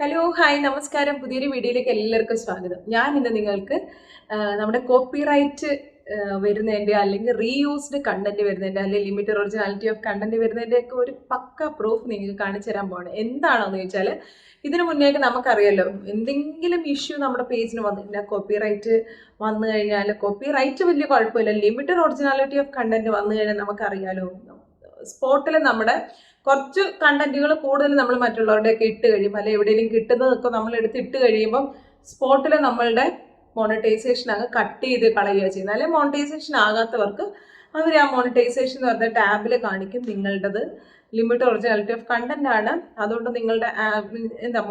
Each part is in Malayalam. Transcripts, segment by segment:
ഹലോ ഹായ് നമസ്കാരം. പുതിയൊരു വീഡിയോയിലേക്ക് എല്ലാവർക്കും സ്വാഗതം. ഞാൻ ഇന്ന് നിങ്ങൾക്ക് നമ്മുടെ കോപ്പിറൈറ്റ് വരുന്നതിൻ്റെ അല്ലെങ്കിൽ റീയൂസ്ഡ് കണ്ടന്റ് വരുന്നതിൻ്റെ അല്ലെങ്കിൽ ലിമിറ്റഡ് ഒറിജിനാലിറ്റി ഓഫ് കണ്ടന്റ് വരുന്നതിൻ്റെ ഒക്കെ ഒരു പക്ക പ്രൂഫ് നിങ്ങൾക്ക് കാണിച്ചു തരാൻ പോകണം. എന്താണെന്ന് ചോദിച്ചാൽ ഇതിനു മുന്നേക്ക് നമുക്കറിയാലോ, എന്തെങ്കിലും ഇഷ്യൂ നമ്മുടെ പേജിന് വന്നിട്ടില്ല, കോപ്പിറൈറ്റ് വന്നു കഴിഞ്ഞാൽ കോപ്പിറൈറ്റ് വലിയ കുഴപ്പമില്ല, ലിമിറ്റഡ് ഒറിജിനാലിറ്റി ഓഫ് കണ്ടന്റ് വന്നു കഴിഞ്ഞാൽ നമുക്കറിയാലോ സ്പോട്ടിൽ നമ്മുടെ കുറച്ച് കണ്ടന്റുകൾ കൂടുതൽ നമ്മൾ മറ്റുള്ളവരുടെയൊക്കെ ഇട്ട് കഴിയുമ്പോൾ അല്ലെങ്കിൽ എവിടെയെങ്കിലും കിട്ടുന്നതൊക്കെ നമ്മൾ എടുത്ത് ഇട്ട് കഴിയുമ്പം സ്പോട്ടിൽ നമ്മളുടെ മോണിറ്റൈസേഷൻ അങ്ങ് കട്ട് ചെയ്ത് കളയുക ചെയ്യുന്നത്. അല്ലെങ്കിൽ മോണിറ്റൈസേഷൻ ആകാത്തവർക്ക് അവർ ആ മോണിറ്റൈസേഷൻ എന്ന് പറഞ്ഞ ടാബിൽ കാണിക്കും നിങ്ങളുടേത് ലിമിറ്റ് ഒറിജിനാലിറ്റി ഓഫ് കണ്ടന്റ് ആണ്, അതുകൊണ്ട് നിങ്ങളുടെ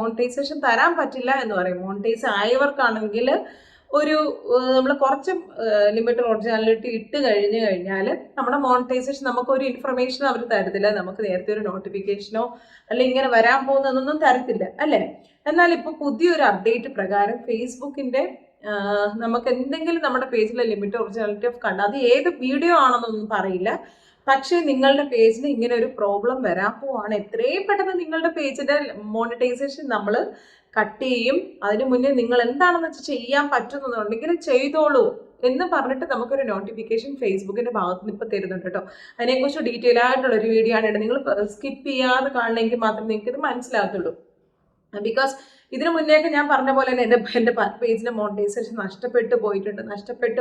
മോണിറ്റൈസേഷൻ തരാൻ പറ്റില്ല എന്ന് പറയും. മോണിറ്റൈസ് ആയവർക്കാണെങ്കിൽ ഒരു നമ്മൾ കുറച്ച് ലിമിറ്റഡ് ഒറിജിനാലിറ്റി ഇട്ട് കഴിഞ്ഞാൽ നമ്മുടെ മോണിറ്റൈസേഷൻ നമുക്കൊരു ഇൻഫർമേഷൻ അവർ തരത്തില്ല, നമുക്ക് നേരത്തെ ഒരു നോട്ടിഫിക്കേഷനോ അല്ലെങ്കിൽ ഇങ്ങനെ വരാൻ പോകുന്നതൊന്നും തരത്തില്ല അല്ലേ. എന്നാൽ ഇപ്പോൾ പുതിയൊരു അപ്ഡേറ്റ് പ്രകാരം ഫേസ്ബുക്കിൻ്റെ നമുക്ക് എന്തെങ്കിലും നമ്മുടെ പേജിലെ ലിമിറ്റ് ഒറിജിനാലിറ്റി ഓഫ് കണ്ട അത് ഏത് വീഡിയോ ആണെന്നൊന്നും പറയില്ല, പക്ഷേ നിങ്ങളുടെ പേജിന് ഇങ്ങനെ ഒരു പ്രോബ്ലം വരാൻ പോവാണ്. എത്രയും പെട്ടെന്ന് നിങ്ങളുടെ പേജിൻ്റെ മോണിറ്റൈസേഷൻ നമ്മൾ കട്ട് ചെയ്യും. അതിനു മുന്നേ നിങ്ങൾ എന്താണെന്ന് വെച്ചാൽ ചെയ്യാൻ പറ്റുന്നുണ്ടെങ്കിൽ ചെയ്തോളൂ എന്ന് പറഞ്ഞിട്ട് നമുക്കൊരു നോട്ടിഫിക്കേഷൻ ഫേസ്ബുക്കിൻ്റെ ഭാഗത്ത് നിന്ന് ഇപ്പോൾ തരുന്നുണ്ട് കേട്ടോ. അതിനെക്കുറിച്ച് ഡീറ്റെയിൽ ആയിട്ടുള്ളൊരു വീഡിയോ ആണ്. നിങ്ങൾ സ്കിപ്പ് ചെയ്യാതെ കാണണമെങ്കിൽ മാത്രമേ നിങ്ങൾക്ക് ഇത് മനസ്സിലാകത്തുള്ളൂ. ബിക്കോസ് ഇതിനു മുന്നേയൊക്കെ ഞാൻ പറഞ്ഞ പോലെ തന്നെ എൻ്റെ പേജിൻ്റെ മോണിറ്റൈസേഷൻ നഷ്ടപ്പെട്ടു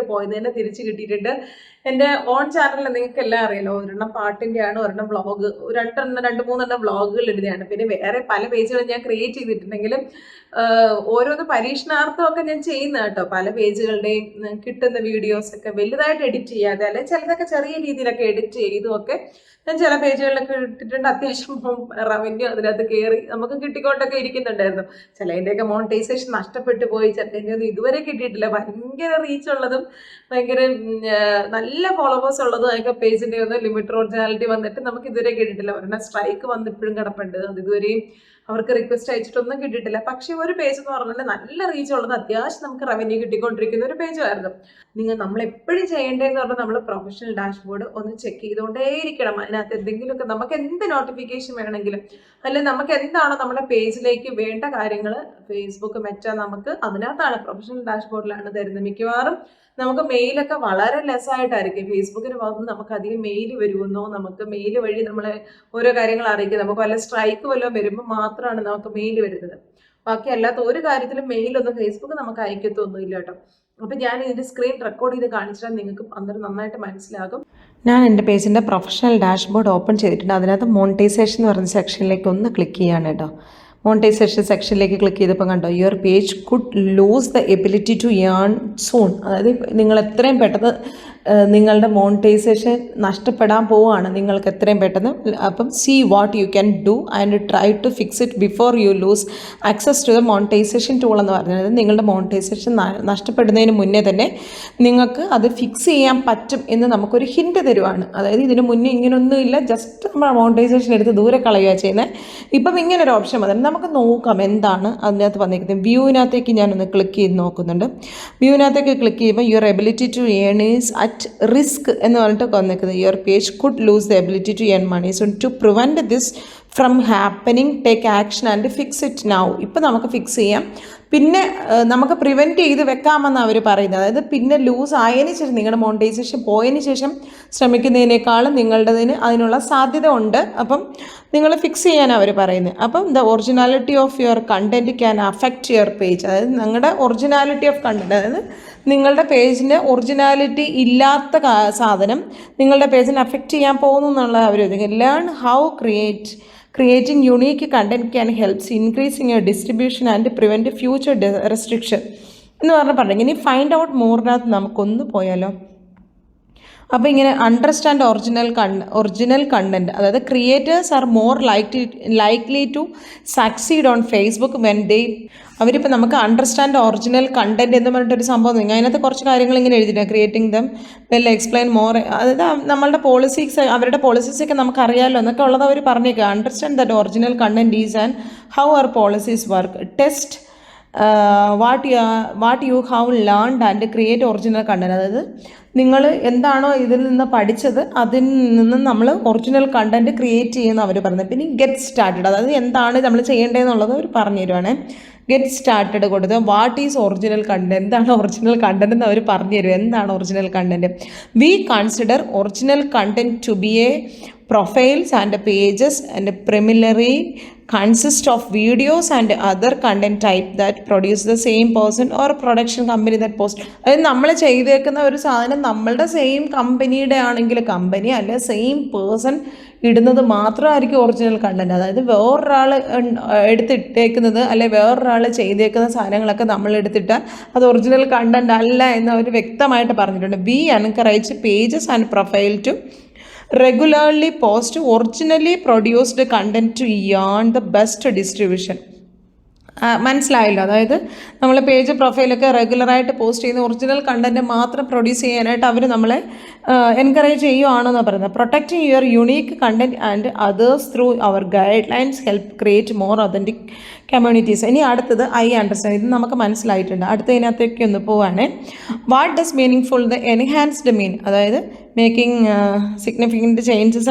പോയതിനെ തിരിച്ചു കിട്ടിയിട്ടുണ്ട്. എൻ്റെ ഓൺ ചാനലിൽ നിങ്ങൾക്ക് എല്ലാം അറിയാലോ, ഒരെണ്ണം പാട്ടിൻ്റെ ആണ്, ഒരെണ്ണം വ്ളോഗ്, രണ്ട് മൂന്നെണ്ണം വ്ളോഗുകൾ ഇടുന്നതാണ്. പിന്നെ വേറെ പല പേജുകളും ഞാൻ ക്രിയേറ്റ് ചെയ്തിട്ടുണ്ടെങ്കിലും ഓരോന്ന് പരീക്ഷണാർത്ഥമൊക്കെ ഞാൻ ചെയ്യുന്ന കേട്ടോ. പല പേജുകളുടെയും കിട്ടുന്ന വീഡിയോസൊക്കെ വലുതായിട്ട് എഡിറ്റ് ചെയ്യാതെ അല്ലെ ചിലതൊക്കെ ചെറിയ രീതിയിലൊക്കെ എഡിറ്റ് ചെയ്തുമൊക്കെ ഞാൻ ചില പേജുകളിലൊക്കെ ഇട്ടിട്ടുണ്ട്. അത്യാവശ്യം റവന്യൂ അതിനകത്ത് കയറി നമുക്ക് കിട്ടിക്കൊണ്ടൊക്കെ ഇരിക്കുന്നുണ്ടായിരുന്നു. ചിലതിൻ്റെയൊക്കെ മോണിറ്റൈസേഷൻ നഷ്ടപ്പെട്ടു പോയി, ചിലതിൻ്റെ ഒന്നും ഇതുവരെ കിട്ടിയിട്ടില്ല. ഭയങ്കര റീച്ച് ഉള്ളതും ഭയങ്കര നല്ല ഫോളോവേഴ്സ് ഉള്ളതും ഒക്കെ പേജിൻ്റെ ഒന്നും ലിമിറ്റഡ് ഒറിജിനാലിറ്റി വന്നിട്ട് നമുക്ക് ഇതുവരെ കിട്ടിയിട്ടില്ല. ഒരെണ്ണം സ്ട്രൈക്ക് വന്ന് ഇപ്പോഴും കിടപ്പുണ്ട്, അത് ഇതുവരെയും അവർക്ക് റിക്വസ്റ്റ് അയച്ചിട്ടൊന്നും കിട്ടിയിട്ടില്ല. പക്ഷേ ഒരു പേജ് എന്ന് പറഞ്ഞാൽ നല്ല റീച്ച് ഉള്ളത്, അത്യാവശ്യം നമുക്ക് റവന്യൂ കിട്ടിക്കൊണ്ടിരിക്കുന്ന ഒരു പേജുമായിരുന്നു. നമ്മൾ എപ്പോഴും ചെയ്യേണ്ടതെന്ന് പറഞ്ഞാൽ നമ്മൾ പ്രൊഫഷണൽ ഡാഷ്ബോർഡ് ഒന്ന് ചെക്ക് ചെയ്തുകൊണ്ടേയിരിക്കണം. അതിനകത്ത് എന്തെങ്കിലുമൊക്കെ നമുക്ക് എന്ത് നോട്ടിഫിക്കേഷൻ വേണമെങ്കിലും അല്ലെങ്കിൽ നമുക്ക് എന്താണോ നമ്മുടെ പേജിലേക്ക് വേണ്ട കാര്യങ്ങൾ ഫേസ്ബുക്ക് മെറ്റാ നമുക്ക് അതിനകത്താണ് പ്രൊഫഷണൽ ഡാഷ്ബോർഡിലാണ് തരുന്നത്. മിക്കവാറും നമുക്ക് മെയിലൊക്കെ വളരെ ലെസ്സായിട്ടായിരിക്കും. ഫേസ്ബുക്കിന് ഭാഗത്ത് നമുക്ക് അധികം മെയിൽ വരുമെന്നോ, നമുക്ക് മെയിൽ വഴി നമ്മളെ ഓരോ കാര്യങ്ങൾ അറിയിക്കും. നമുക്ക് വല്ല സ്ട്രൈക്ക് വല്ലതും വരുമ്പോൾ മാത്രമാണ് നമുക്ക് മെയിൽ വരുന്നത്. ബാക്കി അല്ലാത്ത ഒരു കാര്യത്തിലും മെയിലൊന്നും ഫേസ്ബുക്ക് നമുക്ക് അയക്കത്തൊന്നുമില്ല കേട്ടോ. അപ്പം ഞാൻ ഇതിൻ്റെ സ്ക്രീൻ റെക്കോർഡ് ചെയ്ത് കാണിച്ചാൽ നിങ്ങൾക്ക് അന്നേരം നന്നായിട്ട് മനസ്സിലാകും. ഞാൻ എൻ്റെ പേജിൻ്റെ പ്രൊഫഷണൽ ഡാഷ്ബോർഡ് ഓപ്പൺ ചെയ്തിട്ടുണ്ട്. അതിനകത്ത് മോണിറ്റൈസേഷൻ എന്ന് പറയുന്ന സെക്ഷനിലേക്ക് ഒന്ന് ക്ലിക്ക് ചെയ്യാണ് കേട്ടോ. മോണിറ്റൈസേഷൻ സെക്ഷനിലേക്ക് ക്ലിക്ക് ചെയ്തപ്പോൾ കണ്ടോ, your page could lose the ability to earn soon. അതായത് നിങ്ങൾ എത്രയും പെട്ടെന്ന് നിങ്ങളുടെ മോണിറ്റൈസേഷൻ നഷ്ടപ്പെടാൻ പോവുകയാണ് നിങ്ങൾക്ക് എത്രയും പെട്ടെന്ന്. അപ്പം see what you can do and try to fix it before you lose access to the monetization tool എന്ന് പറഞ്ഞത് നിങ്ങളുടെ മോണിറ്റൈസേഷൻ നഷ്ടപ്പെടുന്നതിന് മുന്നേ തന്നെ നിങ്ങൾക്ക് അത് ഫിക്സ് ചെയ്യാൻ പറ്റും എന്ന് നമുക്കൊരു ഹിൻറ്റ് തരുവാണ്. അതായത് ഇതിന് മുന്നേ ഇങ്ങനെയൊന്നുമില്ല, ജസ്റ്റ് നമ്മൾ മോണിറ്റൈസേഷൻ എടുത്ത് ദൂരെ കളയുക ചെയ്യുന്നത്. ഇപ്പം ഇങ്ങനൊരു ഓപ്ഷൻ വന്നിട്ട് നമുക്ക് നോക്കാം എന്താണ് അതിനകത്ത് വന്നിരിക്കുന്നത്. വ്യൂവിനകത്തേക്ക് ഞാനൊന്ന് ക്ലിക്ക് ചെയ്ത് നോക്കുന്നുണ്ട്. വ്യൂവിനകത്തേക്ക് ക്ലിക്ക് ചെയ്യുമ്പോൾ your ability to earn is at risk എന്ന് പറഞ്ഞിട്ട് വന്നിരിക്കുന്നത്. Your page could lose the ability to earn money. So to prevent this from happening take action and fix it now. ഇപ്പം നമുക്ക് ഫിക്സ് ചെയ്യാം, പിന്നെ നമുക്ക് പ്രിവെൻറ്റ് ചെയ്ത് വെക്കാമെന്നാണ് അവർ പറയുന്നത്. അതായത് പിന്നെ ലൂസ് ആയതിനു ശേഷം നിങ്ങളുടെ മോണിറ്റൈസേഷൻ പോയതിന് ശേഷം ശ്രമിക്കുന്നതിനേക്കാളും നിങ്ങളുടേതിന് അതിനുള്ള സാധ്യത ഉണ്ട്. അപ്പം നിങ്ങൾ ഫിക്സ് ചെയ്യാനാണ് അവർ പറയുന്നത്. അപ്പം the originality of your content can affect your page. അതായത് നിങ്ങളുടെ ഒറിജിനാലിറ്റി ഓഫ് കണ്ടൻറ്റ്, അതായത് നിങ്ങളുടെ പേജിന് ഒറിജിനാലിറ്റി ഇല്ലാത്ത സാധനം നിങ്ങളുടെ പേജിനെ അഫക്റ്റ് ചെയ്യാൻ പോകുന്നു എന്നുള്ള അവർ learn how Creating unique content can help increasing your distribution and prevent future restriction എന്ന് പറഞ്ഞു. ഇനി ഫൈൻഡ് ഔട്ട് മോറിനകത്ത് നമുക്കൊന്ന് പോയാലോ. അപ്പോൾ ഇങ്ങനെ അണ്ടർസ്റ്റാൻഡ് ഒറിജിനൽ കണ്ടൻറ്റ്, അതായത് creators are more likely to succeed on Facebook when they. അവരിപ്പോൾ നമുക്ക് അണ്ടർസ്റ്റാൻഡ് ഒറിജിനൽ കണ്ടൻറ്റ് എന്ന് പറഞ്ഞിട്ടൊരു സംഭവം നിങ്ങൾ അതിനകത്ത് കുറച്ച് കാര്യങ്ങൾ ഇങ്ങനെ എഴുതിയിട്ടുണ്ട്. Creating them well explain more, അതായത് നമ്മളുടെ പോളിസീസ്, അവരുടെ പോളിസീസൊക്കെ നമുക്കറിയാമല്ലോ എന്നൊക്കെ ഉള്ളത് അവർ പറഞ്ഞേക്കുക. Understand that original content is and how our policies work. Test what you have learned and create original content. അതായത് നിങ്ങൾ എന്താണോ ഇതിൽ നിന്ന് പഠിച്ചത് അതിൽ നിന്ന് നമ്മൾ ഒറിജിനൽ കണ്ടൻറ്റ് ക്രിയേറ്റ് ചെയ്യുന്ന അവർ പറയുന്നത്. പിന്നെ ഗെറ്റ് സ്റ്റാർട്ടഡ്, അതായത് എന്താണ് നമ്മൾ ചെയ്യേണ്ടതെന്നുള്ളത് അവർ പറഞ്ഞു തരുവാണ്. ഗെറ്റ് സ്റ്റാർട്ടഡ് കൊടുത്ത് വാട്ട് ഈസ് ഒറിജിനൽ കണ്ടൻറ്റ്, എന്താണ് ഒറിജിനൽ കണ്ടൻറ്റ് എന്ന് അവർ പറഞ്ഞു തരും. എന്താണ് original content? We consider original content to be a profiles and pages and primarily consist of videos and other content type that produce the same person or production company that post. അതായത് നമ്മൾ ചെയ്തേക്കുന്ന ഒരു സാധനം നമ്മളുടെ സെയിം കമ്പനിയുടെ ആണെങ്കിൽ കമ്പനി അല്ലെ സെയിം പേഴ്സൺ ഇടുന്നത് മാത്രമായിരിക്കും ഒറിജിനൽ കണ്ടൻറ്റ്. അതായത് വേറൊരാൾ എടുത്തിട്ടേക്കുന്നത് അല്ലെ വേറൊരാൾ ചെയ്തേക്കുന്ന സാധനങ്ങളൊക്കെ നമ്മൾ എടുത്തിട്ടാൽ അത് ഒറിജിനൽ കണ്ടൻറ്റ് അല്ല എന്ന് അവർ വ്യക്തമായിട്ട് പറഞ്ഞിട്ടുണ്ട്. We encourage pages and profile to regularly post originally produced content to earn the best distribution. മനസ്സിലായല്ലോ. അതായത് നമ്മൾ പേജ് പ്രൊഫൈലൊക്കെ റെഗുലറായിട്ട് പോസ്റ്റ് ചെയ്യുന്ന ഒറിജിനൽ കണ്ടൻറ്റ് മാത്രം പ്രൊഡ്യൂസ് ചെയ്യാനായിട്ട് അവർ നമ്മളെ എൻകറേജ് ചെയ്യുവാണെന്നാണ് പറയുന്നത്. Protecting your unique content and others through our guidelines help create more authentic communities. ഇനി അടുത്തത് ഐ അണ്ടർസ്റ്റാൻഡ്, ഇത് നമുക്ക് മനസ്സിലായിട്ടുണ്ട്. അടുത്തതിനകത്തേക്ക് ഒന്ന് പോവാണ്. What does meaningful the enhanced mean, അതായത് മേക്കിംഗ് സിഗ്നിഫിക്കൻറ്റ് ചേഞ്ചസ്,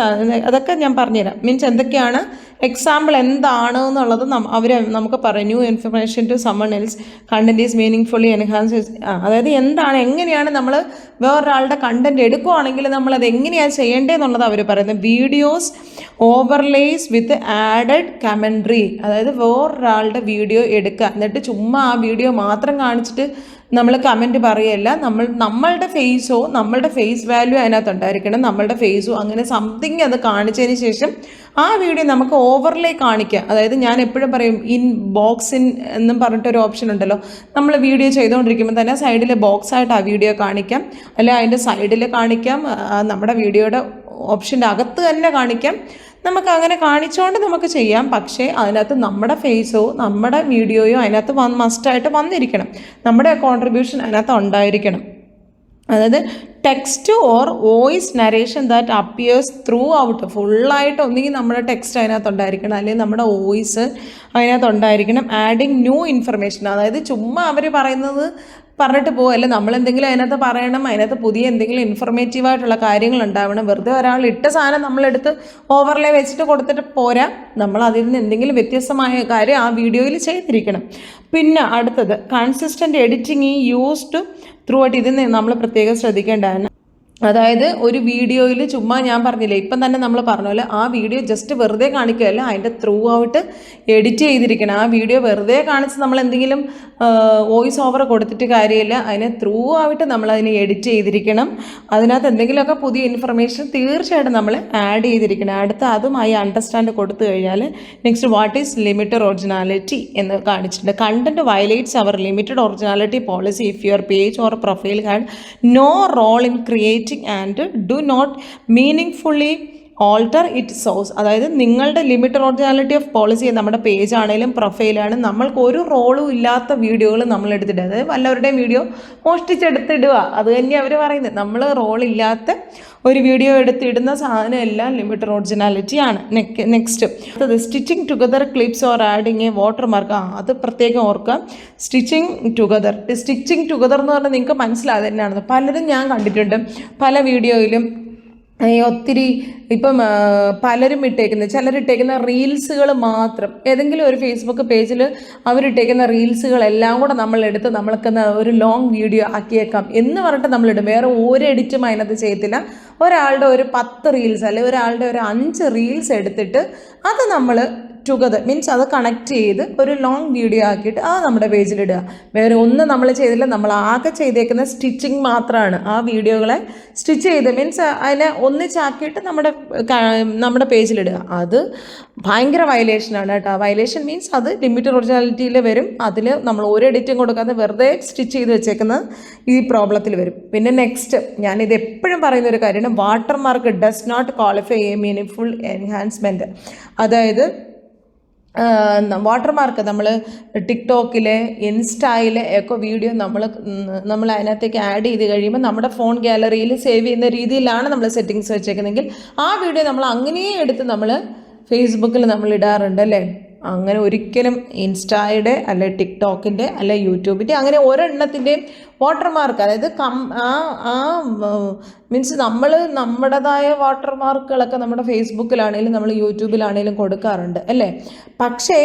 അതൊക്കെ ഞാൻ പറഞ്ഞുതരാം. മീൻസ് എന്തൊക്കെയാണ്, എക്സാമ്പിൾ എന്താണ് എന്നുള്ളത് അവർ നമുക്ക് പറയും. New information to someone else content is meaningfully enhance. അതായത് എന്താണ്, എങ്ങനെയാണ് നമ്മൾ വേറൊരാളുടെ കണ്ടൻറ്റ് എടുക്കുകയാണെങ്കിൽ നമ്മളത് എങ്ങനെയാണ് ചെയ്യേണ്ടതെന്നുള്ളത് അവർ പറയുന്നത്. വീഡിയോസ് ഓവർലേസ് വിത്ത് ആഡഡ് കമൻട്രി, അതായത് വേറൊരാളുടെ വീഡിയോ എടുക്കുക എന്നിട്ട് ചുമ്മാ ആ വീഡിയോ മാത്രം കാണിച്ചിട്ട് നമ്മൾ കമൻറ്റ് പറയുകയല്ല. നമ്മളുടെ ഫേസോ നമ്മളുടെ ഫേസ് വാല്യൂ അതിനകത്ത് ഉണ്ടായിരിക്കണം, നമ്മളുടെ ഫേസോ അങ്ങനെ സംതിങ് അത് കാണിച്ചതിന് ശേഷം ആ വീഡിയോ നമുക്ക് ഓവർലേ കാണിക്കുക. അതായത് ഞാൻ എപ്പോഴും പറയും ഇൻ ബോക്സ് ഇൻ എന്നും പറഞ്ഞിട്ടൊരു ഓപ്ഷൻ ഉണ്ടല്ലോ. നമ്മൾ വീഡിയോ ചെയ്തുകൊണ്ടിരിക്കുമ്പോൾ തന്നെ സൈഡിൽ ബോക്സായിട്ട് ആ വീഡിയോ കാണിക്കാം, അല്ലെ അതിൻ്റെ സൈഡിൽ കാണിക്കാം, നമ്മുടെ വീഡിയോയുടെ ഓപ്ഷൻ്റെ അകത്ത് തന്നെ കാണിക്കാം. നമുക്ക് അങ്ങനെ കാണിച്ചുകൊണ്ട് നമുക്ക് ചെയ്യാം. പക്ഷേ അതിനകത്ത് നമ്മുടെ ഫേസോ നമ്മുടെ വീഡിയോയോ അതിനകത്ത് മസ്റ്റായിട്ട് വന്നിരിക്കണം, നമ്മുടെ കോൺട്രിബ്യൂഷൻ അതിനകത്ത് ഉണ്ടായിരിക്കണം. അതായത് text or voice narration that appears through out, ഫുള്ളായിട്ട് ഒന്നുകിൽ നമ്മുടെ ടെക്സ്റ്റ് അതിനകത്ത് ഉണ്ടായിരിക്കണം അല്ലെങ്കിൽ നമ്മുടെ വോയിസ് അതിനകത്ത് ഉണ്ടായിരിക്കണം. ആഡിങ് ന്യൂ ഇൻഫർമേഷൻ, അതായത് ചുമ്മാ അവർ പറയുന്നത് പറഞ്ഞിട്ട് പോകല്ല, നമ്മളെന്തെങ്കിലും അതിനകത്ത് പറയണം, അതിനകത്ത് പുതിയ എന്തെങ്കിലും ഇൻഫർമേറ്റീവായിട്ടുള്ള കാര്യങ്ങൾ ഉണ്ടാവണം. വെറുതെ ഒരാൾ ഇട്ട സാധനം നമ്മളെടുത്ത് ഓവർലേ വെച്ചിട്ട് കൊടുത്തിട്ട് പോരാ, നമ്മൾ അതിൽ നിന്ന് എന്തെങ്കിലും വ്യത്യസ്തമായ കാര്യം ആ വീഡിയോയിൽ ചെയ്തിരിക്കണം. പിന്നെ അടുത്തത് consistent editing used through out, ഇതിന് നമ്മൾ പ്രത്യേകം ശ്രദ്ധിക്കേണ്ടതാണ്. അതായത് ഒരു വീഡിയോയിൽ ചുമ്മാ ഞാൻ പറഞ്ഞില്ലേ ഇപ്പം തന്നെ നമ്മൾ പറഞ്ഞ പോലെ ആ വീഡിയോ ജസ്റ്റ് വെറുതെ കാണിക്കുകയല്ല, അതിൻ്റെ ത്രൂ ഔട്ട് എഡിറ്റ് ചെയ്തിരിക്കണം. ആ വീഡിയോ വെറുതെ കാണിച്ച് നമ്മൾ എന്തെങ്കിലും വോയിസ് ഓവർ കൊടുത്തിട്ട് കാര്യമില്ല, അതിനെ ത്രൂ ഔട്ട് നമ്മളതിനെ എഡിറ്റ് ചെയ്തിരിക്കണം. അതിനകത്ത് എന്തെങ്കിലുമൊക്കെ പുതിയ ഇൻഫർമേഷൻ തീർച്ചയായിട്ടും നമ്മൾ ആഡ് ചെയ്തിരിക്കണം. അടുത്ത അതുമായി അണ്ടർസ്റ്റാൻഡ് കൊടുത്തു കഴിഞ്ഞാൽ next what is limited originality എന്ന് കാണിച്ചിട്ടുണ്ട്. Content violates our limited originality policy if your page or profile had no role in create and do not meaningfully alter its source. അതായത് നിങ്ങളുടെ ലിമിറ്റഡ് ഒറിജിനാലിറ്റി ഓഫ് പോളിസി നമ്മുടെ പേജ് ആണെങ്കിലും പ്രൊഫൈലാണ് നമ്മൾക്ക് ഒരു റോളും ഇല്ലാത്ത വീഡിയോകൾ നമ്മൾ എടുത്തിടുക. അതായത് വല്ലവരുടെയും വീഡിയോ മോഷ്ടിച്ചെടുത്തിടുക, അത് തന്നെയാണ് അവർ പറയുന്നത്. നമ്മൾ റോളില്ലാത്ത ഒരു വീഡിയോ എടുത്തിടുന്ന സാധനം എല്ലാം ലിമിറ്റഡ് ഒറിജിനാലിറ്റി ആണ്. നെക്സ്റ്റ് അത് stitching together clips or adding a watermark, അത് പ്രത്യേകം ഓർക്കുക. സ്റ്റിച്ചിങ് ടുഗദർ എന്ന് പറഞ്ഞാൽ നിങ്ങൾക്ക് മനസ്സിലാതെ തന്നെയാണെന്ന് പലരും ഞാൻ കണ്ടിട്ടുണ്ട്. പല വീഡിയോയിലും ഒത്തിരി ഇപ്പം പലരും ചിലരിട്ടേക്കുന്ന റീൽസുകൾ മാത്രം, ഏതെങ്കിലും ഒരു ഫേസ്ബുക്ക് പേജിൽ അവരിട്ടേക്കുന്ന റീൽസുകളെല്ലാം കൂടെ നമ്മളെടുത്ത് നമ്മൾക്ക് ഒരു ലോങ് വീഡിയോ ആക്കിയേക്കാം എന്ന് പറഞ്ഞിട്ട് നമ്മളിടും. വേറെ ഒരു എഡിറ്റും അതിനകത്ത് ചെയ്യത്തില്ല. ഒരാളുടെ ഒരു 10 റീൽസ് അല്ലെങ്കിൽ ഒരാളുടെ ഒരു 5 റീൽസ് എടുത്തിട്ട് അത് നമ്മൾ ടുഗദർ മീൻസ് അത് കണക്ട് ചെയ്ത് ഒരു ലോങ് വീഡിയോ ആക്കിയിട്ട് അത് നമ്മുടെ പേജിലിടുക. വേറെ ഒന്നും നമ്മൾ ചെയ്തില്ല, നമ്മൾ ആകെ ചെയ്തേക്കുന്ന സ്റ്റിച്ചിങ് മാത്രമാണ്. ആ വീഡിയോകളെ സ്റ്റിച്ച് ചെയ്ത് മീൻസ് അതിനെ ഒന്നിച്ചാക്കിയിട്ട് നമ്മുടെ പേജിലിടുക. അത് ഭയങ്കര വയലേഷനാണ് കേട്ടോ. വയലേഷൻ മീൻസ് അത് ലിമിറ്റഡ് ഒറിജിനാലിറ്റിയിൽ വരും. അതിൽ നമ്മൾ ഒരു എഡിറ്റും കൊടുക്കാതെ വെറുതെ സ്റ്റിച്ച് ചെയ്ത് വെച്ചേക്കുന്നത് ഈ പ്രോബ്ലത്തിൽ വരും. പിന്നെ നെക്സ്റ്റ് ഞാനിത് എപ്പോഴും പറയുന്ന ഒരു കാര്യമാണ്, watermark does not qualify a meaningful enhancement. അതായത് വാട്ടർ മാർക്ക് നമ്മൾ ടിക്ടോക്കിൽ ഇൻസ്റ്റയിൽ ഒക്കെ വീഡിയോ നമ്മൾ അതിനകത്തേക്ക് ആഡ് ചെയ്ത് കഴിയുമ്പോൾ നമ്മുടെ ഫോൺ ഗാലറിയിൽ സേവ് ചെയ്യുന്ന രീതിയിലാണ് നമ്മൾ സെറ്റിങ്സ് വെച്ചേക്കുന്നതെങ്കിൽ ആ വീഡിയോ നമ്മൾ അങ്ങനെ എടുത്ത് നമ്മൾ ഫേസ്ബുക്കിൽ നമ്മൾ ഇടാറുണ്ട് അല്ലേ. അങ്ങനെ ഒരിക്കലും ഇൻസ്റ്റായുടെ അല്ലെ ടിക്ടോക്കിൻ്റെ അല്ലെ യൂട്യൂബിൻ്റെ അങ്ങനെ ഒരെണ്ണത്തിൻ്റെയും വാട്ടർമാർക്ക്, അതായത് മീൻസ് നമ്മൾ നമ്മുടേതായ വാട്ടർമാർക്കുകളൊക്കെ നമ്മുടെ ഫേസ്ബുക്കിലാണെങ്കിലും നമ്മൾ യൂട്യൂബിലാണെങ്കിലും കൊടുക്കാറുണ്ട് അല്ലേ. പക്ഷേ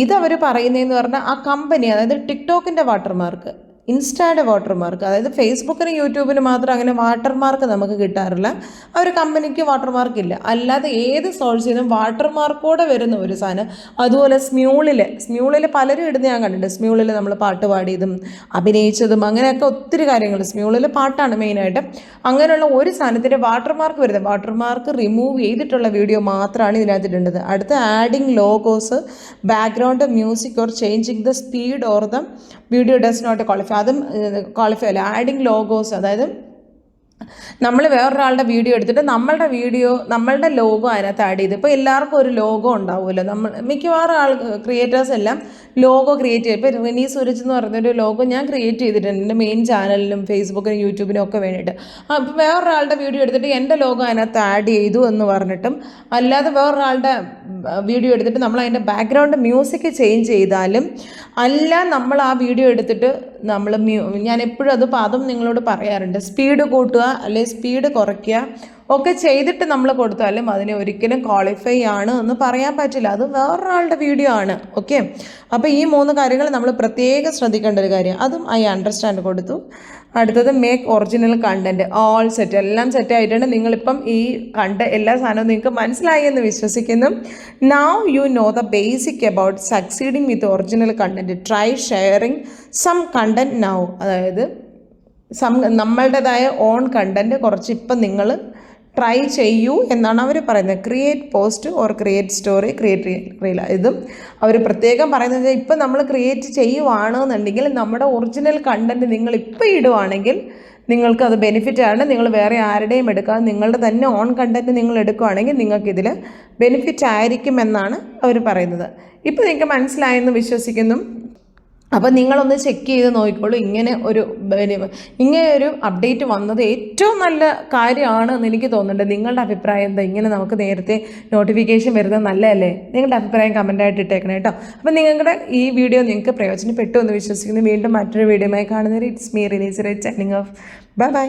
ഇതവർ പറയുന്നതെന്ന് പറഞ്ഞാൽ ആ കമ്പനി, അതായത് ടിക്ടോക്കിൻ്റെ വാട്ടർമാർക്ക്, ഇൻസ്റ്റയുടെ വാട്ടർമാർക്ക്, അതായത് ഫേസ്ബുക്കിനും യൂട്യൂബിന് മാത്രം അങ്ങനെ വാട്ടർമാർക്ക് നമുക്ക് കിട്ടാറില്ല. ആ ഒരു കമ്പനിക്ക് വാട്ടർമാർക്ക് ഇല്ല. അല്ലാതെ ഏത് സോഴ്സിൽ നിന്നും വാട്ടർമാർക്കോടെ വരുന്ന ഒരു സാധനം. അതുപോലെ സ്മ്യൂളിൽ പലരും ഇടുന്ന ഞാൻ കണ്ടിട്ടുണ്ട്. സ്മ്യൂളിൽ നമ്മൾ പാട്ട് പാടിയതും അഭിനയിച്ചതും അങ്ങനെയൊക്കെ ഒത്തിരി കാര്യങ്ങൾ. സ്മ്യൂളിൽ പാട്ടാണ് മെയിനായിട്ട്. അങ്ങനെയുള്ള ഒരു സാധനത്തിൻ്റെ വാട്ടർമാർക്ക് വരുന്നത്, വാട്ടർമാർക്ക് റിമൂവ് ചെയ്തിട്ടുള്ള വീഡിയോ മാത്രമാണ് ഇതിനകത്തിട്ടുള്ളത്. അടുത്ത adding logos, background music or changing the speed or the video does not qualify. അതും ക്വാളിഫൈ അല്ല. ആഡിങ് ലോഗോസ്, അതായത് നമ്മൾ വേറൊരാളുടെ വീഡിയോ എടുത്തിട്ട് നമ്മളുടെ ലോഗോ അതിനകത്ത് ആഡ് ചെയ്ത്, ഇപ്പോൾ എല്ലാവർക്കും ഒരു ലോഗോ ഉണ്ടാവുമല്ലോ. മിക്കവാറും ക്രിയേറ്റേഴ്സ് എല്ലാം ലോഗോ ക്രിയേറ്റ് ചെയ്യും. ഇപ്പോൾ റിനി സുരജ് എന്ന് പറഞ്ഞൊരു ലോഗോ ഞാൻ ക്രിയേറ്റ് ചെയ്തിട്ടുണ്ട് എൻ്റെ മെയിൻ ചാനലിലും ഫേസ്ബുക്കിനും യൂട്യൂബിനും ഒക്കെ വേണ്ടിയിട്ട്. അപ്പോൾ വേറൊരാളുടെ വീഡിയോ എടുത്തിട്ട് എൻ്റെ ലോഗോ അതിനകത്ത് ആഡ് ചെയ്തു എന്ന് പറഞ്ഞിട്ടും, അല്ലാതെ വേറൊരാളുടെ വീഡിയോ എടുത്തിട്ട് നമ്മൾ അതിൻ്റെ ബാക്ക്ഗ്രൗണ്ട് മ്യൂസിക് ചേഞ്ച് ചെയ്താലും, അല്ല നമ്മൾ ആ വീഡിയോ എടുത്തിട്ട് ഞാൻ എപ്പോഴും അതും നിങ്ങളോട് പറയാറുണ്ട്, സ്പീഡ് കൂട്ടുക അല്ലെങ്കിൽ സ്പീഡ് കുറയ്ക്കുക ഒക്കെ ചെയ്തിട്ട് നമ്മൾ കൊടുത്താലും അതിനെ ഒരിക്കലും ക്വാളിഫൈ ആണ് എന്ന് പറയാൻ പറ്റില്ല. അത് വേറൊരാളുടെ വീഡിയോ ആണ്. ഓക്കെ, അപ്പോൾ ഈ 3 കാര്യങ്ങൾ നമ്മൾ പ്രത്യേകം ശ്രദ്ധിക്കേണ്ട ഒരു കാര്യം. അതും ഐ അണ്ടർസ്റ്റാൻഡ് കൊടുത്തു. അടുത്തത് make original content, all set, എല്ലാം സെറ്റ് ആയിട്ടുണ്ട്. നിങ്ങളിപ്പം ഈ കണ്ട എല്ലാ സാധനവും നിങ്ങൾക്ക് മനസ്സിലായി എന്ന് വിശ്വസിക്കുന്നു. Now you know the basic about succeeding with original content. Try sharing some content now, അതായത് നമ്മളുടേതായ ഓൺ കണ്ടൻറ്റ് കുറച്ച് ഇപ്പം നിങ്ങൾ ട്രൈ ചെയ്യൂ എന്നാണ് അവർ പറയുന്നത്. Create post or create story, create reel. ഇതും അവർ പ്രത്യേകം പറയുന്നത്, ഇപ്പം നമ്മൾ ക്രിയേറ്റ് ചെയ്യുവാണെന്നുണ്ടെങ്കിൽ നമ്മുടെ ഒറിജിനൽ കണ്ടൻറ്റ് നിങ്ങൾ ഇപ്പം ഇടുവാണെങ്കിൽ നിങ്ങൾക്കത് ബെനിഫിറ്റാണ്. നിങ്ങൾ വേറെ ആരുടെയും എടുക്കാതെ നിങ്ങളുടെ തന്നെ ഓൺ കണ്ടൻറ്റ് നിങ്ങൾ എടുക്കുകയാണെങ്കിൽ നിങ്ങൾക്കിതിൽ ബെനിഫിറ്റ് ആയിരിക്കുമെന്നാണ് അവർ പറയുന്നത്. ഇപ്പം നിങ്ങൾക്ക് മനസ്സിലായെന്ന് വിശ്വസിക്കുന്നു. അപ്പോൾ നിങ്ങളൊന്ന് ചെക്ക് ചെയ്ത് നോക്കിക്കോളൂ. ഇങ്ങനെ ഒരു അപ്ഡേറ്റ് വന്നത് ഏറ്റവും നല്ല കാര്യമാണ് എന്ന് എനിക്ക് തോന്നുന്നുണ്ട്. നിങ്ങളുടെ അഭിപ്രായം എന്താ? ഇങ്ങനെ നമുക്ക് നേരത്തെ നോട്ടിഫിക്കേഷൻ വരുന്നത് നല്ലതല്ലേ? നിങ്ങളുടെ അഭിപ്രായം കമൻറ്റായിട്ട് ഇട്ടേക്കണം കേട്ടോ. അപ്പോൾ നിങ്ങളുടെ ഈ വീഡിയോ നിങ്ങൾക്ക് പ്രയോജനപ്പെട്ടു എന്ന് വിശ്വസിക്കുന്നു. വീണ്ടും മറ്റൊരു വീഡിയോയുമായി കാണുന്നവരെ it's me Rini Suresh signing off. Bye bye.